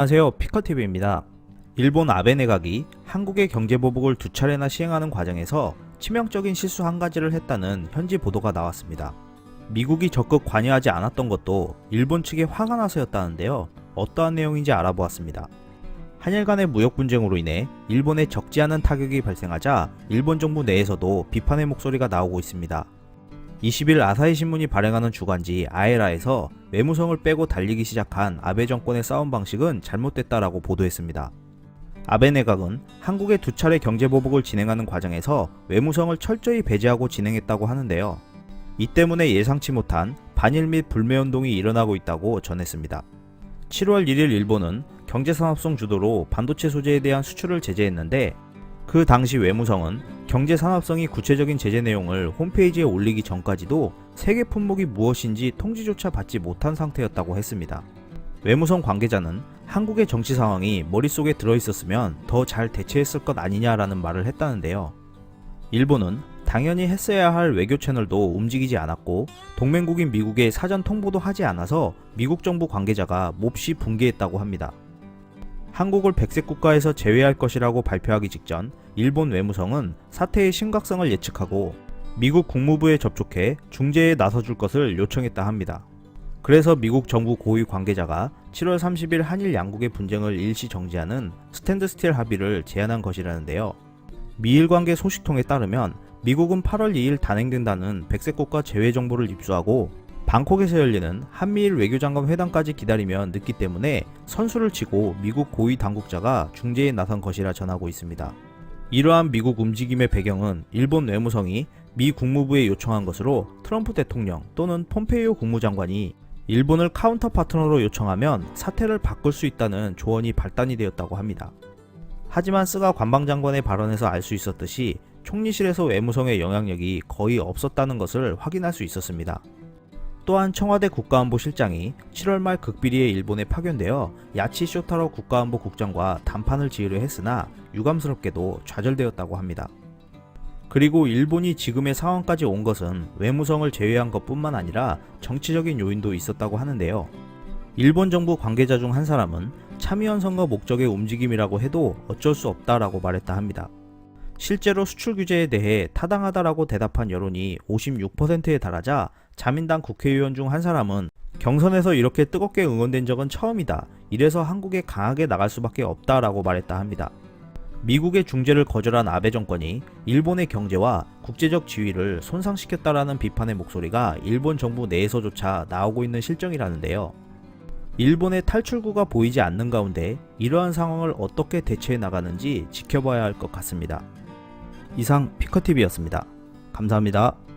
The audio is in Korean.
안녕하세요, 피커TV입니다. 일본 아베 내각이 한국의 경제보복을 두 차례나 시행하는 과정에서 치명적인 실수 한 가지를 했다는 현지 보도가 나왔습니다. 미국이 적극 관여하지 않았던 것도 일본 측에 화가 나서였다는데요. 어떠한 내용인지 알아보았습니다. 한일 간의 무역 분쟁으로 인해 일본에 적지 않은 타격이 발생하자 일본 정부 내에서도 비판의 목소리가 나오고 있습니다. 20일 아사히 신문이 발행하는 주간지 아에라에서 외무성을 빼고 달리기 시작한 아베 정권의 싸움 방식은 잘못됐다라고 보도했습니다. 아베 내각은 한국의 두 차례 경제보복을 진행하는 과정에서 외무성을 철저히 배제하고 진행했다고 하는데요. 이 때문에 예상치 못한 반일 및 불매운동이 일어나고 있다고 전했습니다. 7월 1일 일본은 경제산업성 주도로 반도체 소재에 대한 수출을 제재했는데 그 당시 외무성은 경제산업성이 구체적인 제재 내용을 홈페이지에 올리기 전까지도 세계 품목이 무엇인지 통지조차 받지 못한 상태였다고 했습니다. 외무성 관계자는 한국의 정치 상황이 머릿속에 들어있었으면 더 잘 대처했을 것 아니냐라는 말을 했다는데요. 일본은 당연히 했어야 할 외교 채널도 움직이지 않았고 동맹국인 미국에 사전 통보도 하지 않아서 미국 정부 관계자가 몹시 분개했다고 합니다. 한국을 백색 국가에서 제외할 것이라고 발표하기 직전 일본 외무성은 사태의 심각성을 예측하고 미국 국무부에 접촉해 중재에 나서줄 것을 요청했다 합니다. 그래서 미국 정부 고위 관계자가 7월 30일 한일 양국의 분쟁을 일시 정지하는 스탠드스틸 합의를 제안한 것이라는데요. 미일 관계 소식통에 따르면 미국은 8월 2일 단행된다는 백색 국가 제외 정보를 입수하고 방콕에서 열리는 한미일 외교장관 회담까지 기다리면 늦기 때문에 선수를 치고 미국 고위 당국자가 중재에 나선 것이라 전하고 있습니다. 이러한 미국 움직임의 배경은 일본 외무성이 미 국무부에 요청한 것으로 트럼프 대통령 또는 폼페이오 국무장관이 일본을 카운터 파트너로 요청하면 사태를 바꿀 수 있다는 조언이 발단이 되었다고 합니다. 하지만 스가 관방장관의 발언에서 알 수 있었듯이 총리실에서 외무성의 영향력이 거의 없었다는 것을 확인할 수 있었습니다. 또한 청와대 국가안보실장이 7월 말 극비리에 일본에 파견되어 야치 쇼타로 국가안보 국장과 담판을 지으려 했으나 유감스럽게도 좌절되었다고 합니다. 그리고 일본이 지금의 상황까지 온 것은 외무성을 제외한 것뿐만 아니라 정치적인 요인도 있었다고 하는데요. 일본 정부 관계자 중 한 사람은 참의원 선거 목적의 움직임이라고 해도 어쩔 수 없다라고 말했다 합니다. 실제로 수출 규제에 대해 타당하다라고 대답한 여론이 56%에 달하자 자민당 국회의원 중 한 사람은 경선에서 이렇게 뜨겁게 응원된 적은 처음이다. 이래서 한국에 강하게 나갈 수밖에 없다라고 말했다 합니다. 미국의 중재를 거절한 아베 정권이 일본의 경제와 국제적 지위를 손상시켰다라는 비판의 목소리가 일본 정부 내에서조차 나오고 있는 실정이라는데요. 일본의 탈출구가 보이지 않는 가운데 이러한 상황을 어떻게 대처해 나가는지 지켜봐야 할 것 같습니다. 이상 피커TV였습니다. 감사합니다.